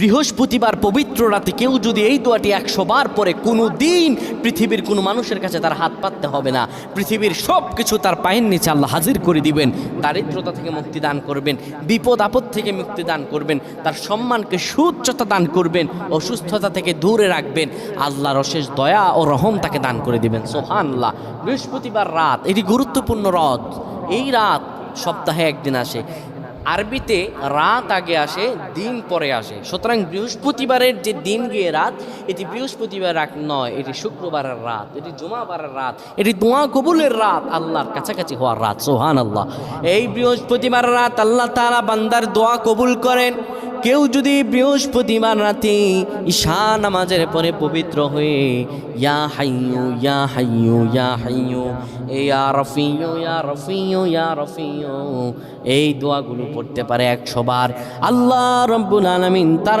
বৃহস্পতিবার পবিত্র রাতে কেউ যদি এই দোয়াটি 100 বার পরে কোনো দিন পৃথিবীর কোনো মানুষের কাছে তার হাত পাততে হবে না। পৃথিবীর সব কিছু তার পায়ের নিচে আল্লাহ হাজির করে দিবেন। দারিদ্রতা থেকে মুক্তি দান করবেন, বিপদ আপদ থেকে মুক্তি দান করবেন, তার সম্মানকে সুউচ্চতা দান করবেন, অসুস্থতা থেকে দূরে রাখবেন। আল্লাহর অশেষ দয়া ও রহম তাকে দান করে দিবেন। সুবহানাল্লাহ। বৃহস্পতিবার রাত এটি গুরুত্বপূর্ণ রাত। এই রাত সপ্তাহে একদিন আসে। আরবিতে রাত আগে আসে, দিন পরে আসে। সুতরাং বৃহস্পতিবারের যে দিন গিয়ে রাত, এটি বৃহস্পতিবার রাত নয়, এটি শুক্রবারের রাত, এটি জুমাবারের রাত, এটি দোয়া কবুলের রাত, আল্লাহর কাছাকাছি হওয়ার রাত। সুবহানাল্লাহ। এই বৃহস্পতিবার রাত আল্লাহ তাআলা বান্দার দোয়া কবুল করেন। কেউ যদি বৃহস্পতিবার রাতে ঈশা নামাজের পরে পবিত্র হয়ে ইয়া হাইয়ু ইয়া হাইয়ু ইয়া হাইয়ু ইয়া রফিয়ু ইয়া রফিয়ু ইয়া রফিয়ু এই দোয়াগুলো পড়তে পারে 100 বার, আল্লাহ রাব্বুল আলামিন তার